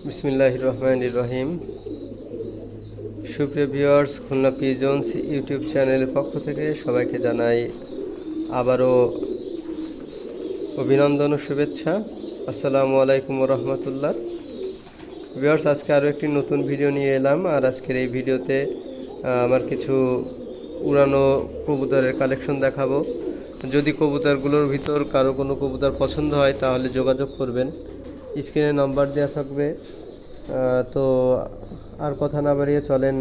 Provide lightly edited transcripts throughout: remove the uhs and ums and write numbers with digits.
বিসমিল্লাহির রহমানির রহিম। সুপ্রিয় ভিউয়ার্স, খুলনা পিজন্স ইউটিউব চ্যানেলের পক্ষ থেকে সবাইকে জানাই আবারও অভিনন্দন ও শুভেচ্ছা। আসসালামু আলাইকুম রহমতুল্লাহ। ভিউয়ার্স, আজকে আরও একটি নতুন ভিডিও নিয়ে এলাম। আর আজকের এই ভিডিওতে আমার কিছু উড়ানো কবুতরের কালেকশন দেখাবো। যদি কবুতরগুলোর ভিতর কারো কোনো কবুতর পছন্দ হয় তাহলে যোগাযোগ করবেন, স্ক্রিনে নাম্বার দেওয়া থাকবে। তো আর কথা না বাড়িয়ে চলেন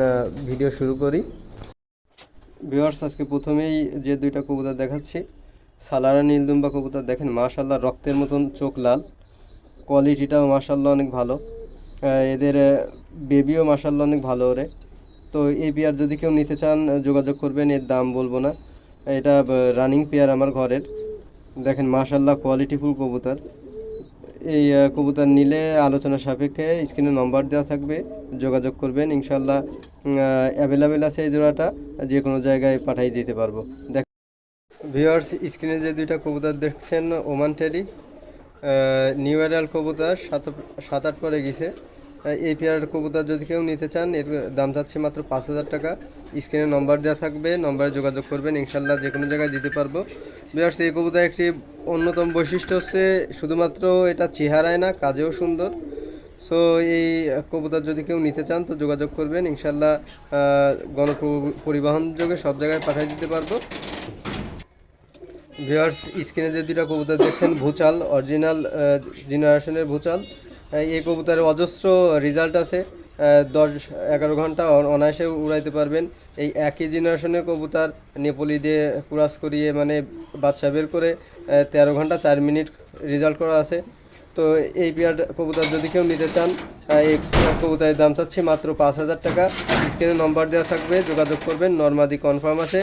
ভিডিও শুরু করি। ভিউয়ার্স, আজকে প্রথমেই যে দুইটা কবুতর দেখাচ্ছি, সালারা নীলদুম্বা কবুতর। দেখেন মাশাল্লাহ, রক্তের মতন চোখ লাল, কোয়ালিটিটাও মাশাল্লাহ অনেক ভালো। এদের বেবিও মাশাল্লাহ অনেক ভালো ওরে। তো এই পেয়ার যদি কেউ নিতে চান যোগাযোগ করবেন, এর দাম বলবো না। এটা রানিং পেয়ার আমার ঘরের। দেখেন মাশাল্লাহ কোয়ালিটিফুল কবুতর। এই কবুতর নিলে আলোচনা সাপেক্ষে স্ক্রিনে নম্বর দেওয়া থাকবে, যোগাযোগ করবেন। ইনশাল্লাহ অ্যাভেলেবেল আছে এই জোড়াটা, যে কোনো জায়গায় পাঠিয়ে দিতে পারবো। দেখ ভিউয়ার্স, স্ক্রিনে যে দুইটা কবুতর দেখছেন ওমান টেডি, নিউ অ্যাডাল্ট কবুতর, 7-8 পরে গেছে। এই পেয়ার কবুতর যদি কেউ নিতে চান, এর দাম যাচ্ছে মাত্র 5,000 টাকা। স্ক্রিনে নম্বর দেওয়া থাকবে, নম্বরে যোগাযোগ করবেন, ইনশাল্লাহ যে কোনো জায়গায় দিতে পারবো। ভিউয়ার্স, এই কবুতর একটি অন্যতম বৈশিষ্ট্য হচ্ছে শুধুমাত্র এটা চেহারায় না, কাজেও সুন্দর। সো এই কবুতর যদি কেউ নিতে চান তো যোগাযোগ করবেন, ইনশাল্লাহ গণপরিবহন যোগে সব জায়গায় পাঠিয়ে দিতে পারবো। ভিউয়ার্স, স্ক্রিনে যে দুটা কবুতর দেখছেন ভুচাল, অরিজিনাল জেনারেশনের ভুচাল। এই কবুতরের অজস্র রেজাল্ট আছে, 10-11 ঘন্টা অনায়াসে উড়াইতে পারবেন। এই একই জেনারেশনের কবুতর নেপলি দিয়ে ক্রাস করিয়ে মানে বাচ্চা বের করে 13 ঘন্টা 4 মিনিট রেজাল্ট করা আছে। তো এই পেয়ার কবুতর যদি কেউ নিতে চান, এই কবুতরের দাম চাচ্ছি মাত্র 5,000 টাকা। স্ক্রিনে নম্বর দেওয়া থাকবে, যোগাযোগ করবেন, নরমাদি কনফার্ম আছে,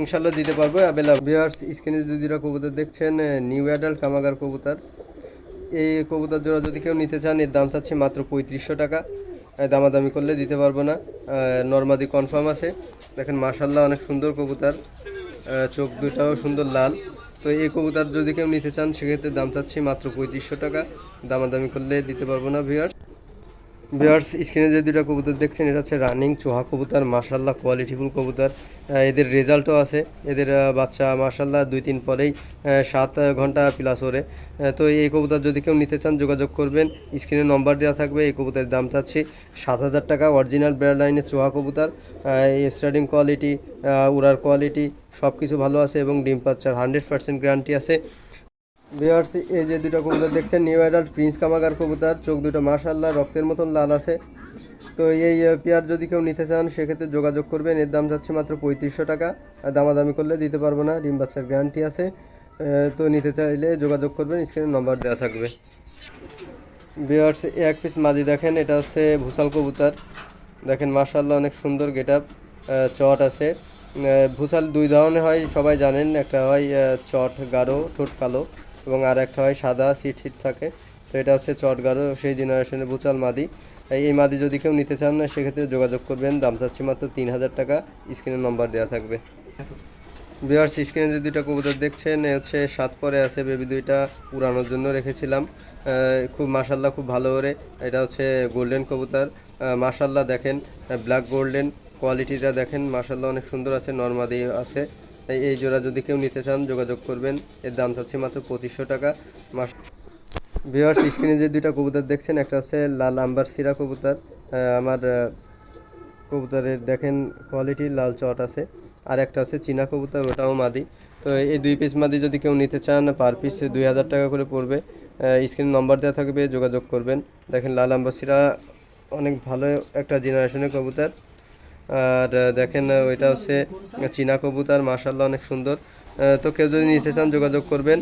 ইনশাল্লাহ দিতে পারবো অ্যাভেলেবল। ভিউয়ার্স, স্ক্রিনে যে দুটো কবুতর দেখছেন নিউ অ্যাডাল্ট কামাগার কবুতর। এই কবুতর জোড়া যদি কেউ নিতে চান, এর দাম চাচ্ছি মাত্র 3500 টাকা। দামাদামি করলে দিতে পারবো না, নরমাদি কনফার্ম আছে। দেখেন মাশাল্লাহ অনেক সুন্দর কবুতর, চোখ দুটাও সুন্দর লাল। তো এই কবুতর যদি কেউ নিতে চান সেক্ষেত্রে দাম চাচ্ছি মাত্র 3500 টাকা। দামাদামি করলে দিতে পারবো না। ভিউয়ার্স, স্ক্রিনে যে দুটো কবুতর দেখছেন এটা হচ্ছে রানিং চোহা কবুতর, মাশাল্লাহ কোয়ালিটিফুল কবুতর। এদের রেজাল্টও আছে। এদের বাচ্চা মাশাল্লাহ 2-3 পরেই 7 ঘন্টা প্লাস ওরে। তো এই কবুতর যদি কেউ নিতে চান যোগাযোগ করবেন, স্ক্রিনে নম্বর দেওয়া থাকবে। এই কবুতরের দাম চাচ্ছি 7,000 টাকা। অরিজিনাল ব্র্যান্ড লাইনের চোহা কবুতর, এই স্টার্টিং কোয়ালিটি, উড়ার কোয়ালিটি সব কিছু ভালো আছে এবং ডিম বাচ্চার 100% গ্যারান্টি আছে। ভিউয়ার্স, এই যে দুটো কবুতর দেখছেন নিউ অ্যাডাল্ট প্রিন্স কামাগার কবুতর, চোখ দুটো মাশাল্লাহ রক্তের মতন লাল আছে। তো এই পেয়ার যদি কেউ নিতে চান সেক্ষেত্রে যোগাযোগ করবেন, এর দাম যাচ্ছে মাত্র 3500 টাকা। দামাদামি করলে দিতে পারবো না, ডিম বাচ্চার গ্যারান্টি আছে। তো নিতে চাইলে যোগাযোগ করবেন, স্ক্রিনে নম্বর দেওয়া থাকবে। ভিউয়ার্স, এক পিস মাদি দেখেন, এটা হচ্ছে ভুসাল কবুতর। দেখেন মাশাল্লাহ অনেক সুন্দর গেট আপ, চট আছে। ভুসাল দুই ধরনের হয় সবাই জানেন, একটা হয় চট গাঢ় ঠোঁট কালো, এবং আর একটা হয় সাদা সিট সিট থাকে। তো এটা হচ্ছে চট গাঢ়, সেই জেনারেশনের ভুসাল মাদি। এই মাদি যদি কেউ নিতে চান না সেক্ষেত্রে যোগাযোগ করবেন, দাম চাচ্ছি মাত্র 3,000 টাকা। স্ক্রিনে নম্বর দেওয়া থাকবে। ভিউয়ার্স, স্ক্রিনে যে দুইটা কবুতর দেখছেন এ হচ্ছে 7 পরে আছে, বেবি দুইটা উড়ানোর জন্য রেখেছিলাম। খুব মাশাল্লাহ খুব ভালো ওরে। এটা হচ্ছে গোল্ডেন কবুতর, মাশাল্লাহ দেখেন ব্ল্যাক গোল্ডেন কোয়ালিটিটা দেখেন মাশাল্লাহ অনেক সুন্দর আছে, নরমাদি আছে। এই জোড়া যদি কেউ নিতে চান যোগাযোগ করবেন, এর দাম চাচ্ছি মাত্র 2500 টাকা। ভিউয়ার্স, স্ক্রিনে যে দুইটা কবুতর দেখছেন একটা হচ্ছে লাল আম্বার সিরা কবুতর। আমার কবুতরের দেখেন কোয়ালিটি লাল চট আছে। আর একটা হচ্ছে চীনা কবুতর, ওটাও মাদি। তো এই 2 পিস মাদি যদি কেউ নিতে চান পার পিস 2,000 টাকা করে পড়বে। স্ক্রিনে নম্বর দেওয়া থাকবে, যোগাযোগ করবেন। দেখেন লাল আম্বাসিরা অনেক ভালো একটা জেনারেশনের কবুতর। আর দেখেন ওইটা হচ্ছে চীনা কবুতর, মাশাল্লাহ অনেক সুন্দর। তো কেউ যদি নিতে চান যোগাযোগ করবেন,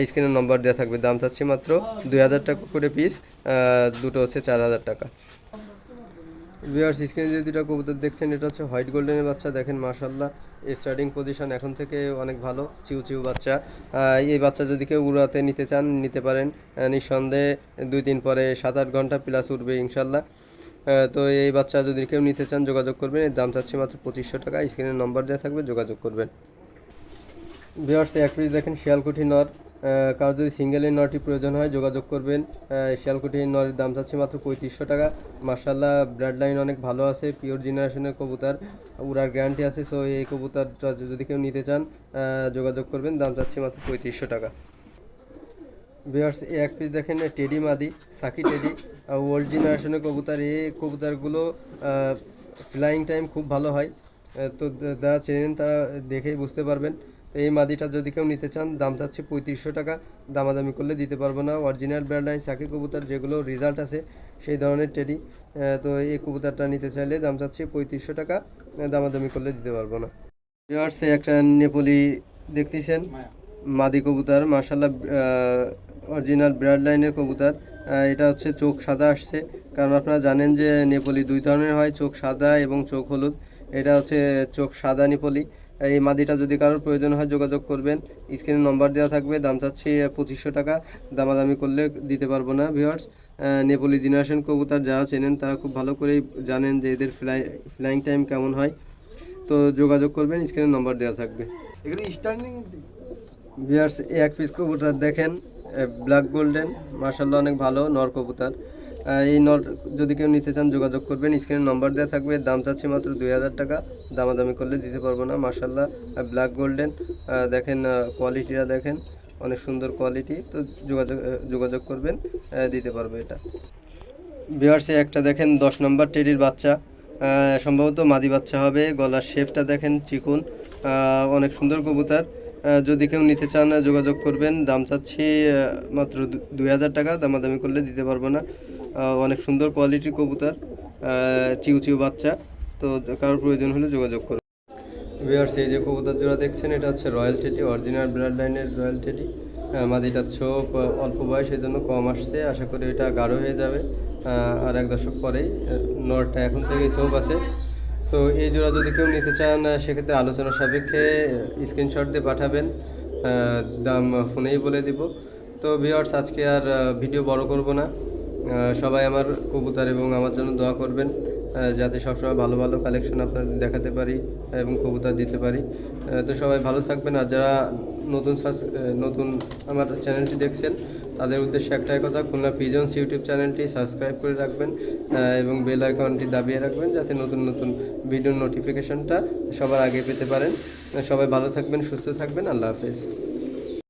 স্ক্রিনে নম্বর দেওয়া থাকবে। দাম চাচ্ছি মাত্র 2,000 টাকা করে পিস, দুটো হচ্ছে 4,000 টাকা। ভিউয়ার্স, স্ক্রিনে যে দুটো কবুতর দেখছেন এটা হচ্ছে হোয়াইট গোল্ডেনের বাচ্চা। দেখেন মাশাল্লাহ স্টার্টিং পজিশন এখন থেকে অনেক ভালো, চিউ চিউ বাচ্চা। এই বাচ্চা যদি কেউ উড়াতে নিতে চান নিতে পারেন, নিঃসন্দেহে 2-3 পরে 7-8 ঘন্টা প্লাস উঠবে ইনশাল্লাহ। তো এই বাচ্চা যদি কেউ নিতে চান যোগাযোগ করবেন, এর দাম চাচ্ছি মাত্র 2500 টাকা। স্ক্রিনে নম্বর দেওয়া থাকবে, যোগাযোগ করবেন। ভিউয়ার্স, এক পিস দেখেন শিয়ালকুঠি নর, কারো যদি সিঙ্গেলের নরটি প্রয়োজন হয় যোগাযোগ করবেন। শিয়ালকুটির নরের দাম চাচ্ছি মাত্র 3500 টাকা। মার্শাল্লাহ ব্লাড লাইন অনেক ভালো আছে, পিওর জেনারেশনের কবুতর, উড়ার গ্যারান্টি আছে। সো এই কবুতরটা যদি কেউ নিতে চান যোগাযোগ করবেন, দাম চাচ্ছি মাত্র 3500 টাকা। ভিউয়ার্স এই এক পিস দেখেন টেডি মাদি, সাকি টেডি, ওল্ড জেনারেশনের কবুতর। এই কবুতরগুলো ফ্লাইং টাইম খুব ভালো হয়, তো যারা চেনেন তারা দেখেই বুঝতে পারবেন। তো এই মাদিটা যদি কেউ নিতে চান দাম চাচ্ছে 3500 টাকা, দামাদামি করলে দিতে পারবো না। অরিজিনাল ব্র্যান্ড লাইন সাকি কবুতর যেগুলো রেজাল্ট আছে সেই ধরনের টেডি। তো এই কবুতরটা নিতে চাইলে দাম চাচ্ছে 3500 টাকা, দামাদামি করলে দিতে পারবো না। ভিউয়ার্স একটা নেপালি দেখতেছেন মাদি কবুতর, মাশাল্লাহ অরিজিনাল ব্রাড লাইনের কবুতর। এটা হচ্ছে চোখ সাদা আসছে, কারণ আপনারা জানেন যে নেপালি দুই ধরনের হয়, চোখ সাদা এবং চোখ হলুদ। এটা হচ্ছে চোখ সাদা নেপালি। এই মাদিটা যদি কারোর প্রয়োজন হয় যোগাযোগ করবেন, স্ক্রিনে নম্বর দেওয়া থাকবে। দাম চাচ্ছি 2500 টাকা, দামাদামি করলে দিতে পারবো না। ভিউয়ার্স নেপালি জেনারেশন কবুতর যারা চেনেন তারা খুব ভালো করেই জানেন যে এদের ফ্লাইং টাইম কেমন হয়। তো যোগাযোগ করবেন, স্ক্রিনে নম্বর দেওয়া থাকবে। এগুলো স্টার্নিং ভিউয়ার্স এক পিস কবুতর দেখেন ব্ল্যাক গোল্ডেন, মাশাল্লাহ অনেক ভালো নর কবুতর। এই নর যদি কেউ নিতে চান যোগাযোগ করবেন, স্ক্রিনে নম্বর দেওয়া থাকবে। দাম চাচ্ছি মাত্র 2000 টাকা, দামাদামি করলে দিতে পারবো না। মাশাল্লাহ ব্ল্যাক গোল্ডেন দেখেন, কোয়ালিটিটা দেখেন অনেক সুন্দর কোয়ালিটি। তো যোগাযোগ করবেন, দিতে পারবে এটা। ভিউয়ার্সে একটা দেখেন 10 নম্বর টেডির বাচ্চা, সম্ভবত মাদি বাচ্চা হবে। গলার শেপটা দেখেন চিকুন, অনেক সুন্দর কবুতর। যদি কেউ নিতে চান যোগাযোগ করবেন, দাম চাচ্ছি মাত্র 2000 টাকা, দামাদামি করলে দিতে পারবো না। অনেক সুন্দর কোয়ালিটির কবুতর, চিউ বাচ্চা। তো কারোর প্রয়োজন হলে যোগাযোগ করবেন। ভিউয়ার্স এই যে কবুতর জোড়া দেখছেন এটা হচ্ছে রয়্যাল টেডি, অরিজিনাল ব্লাড লাইনের রয়্যাল টেডি। মাদিটার ছোপ অল্প বয়স, এই জন্য কম আসছে, আশা করি এটা গাঢ় হয়ে যাবে আর 1 দশক পরেই। নরটা এখন থেকেই ছোপ আছে। তো এই জোড়া যদি কেউ নিতে চান সেক্ষেত্রে আলোচনা সাপেক্ষে স্ক্রিনশট দিয়ে পাঠাবেন, দাম ফোনেই বলে দিব। তো ভিউয়ার্স আজকে আর ভিডিও বড় করব না, সবাই আমার কবুতর এবং আমার জন্য দোয়া করবেন, যাতে সবসময় ভালো ভালো কালেকশন আপনাদের দেখাতে পারি এবং কবুতর দিতে পারি। তো সবাই ভালো থাকবেন। আর যারা নতুন আমার চ্যানেলটি দেখছেন তাদের উদ্দেশ্যে একটাই কথা, খুলনা পিজনস ইউটিউব চ্যানেলটি সাবস্ক্রাইব করে রাখবেন এবং বেল আইকনটি দাবিয়ে রাখবেন, যাতে নতুন নতুন ভিডিওর নোটিফিকেশনটা সবার আগে পেতে পারেন। সবাই ভালো থাকবেন, সুস্থ থাকবেন। আল্লাহ হাফেজ।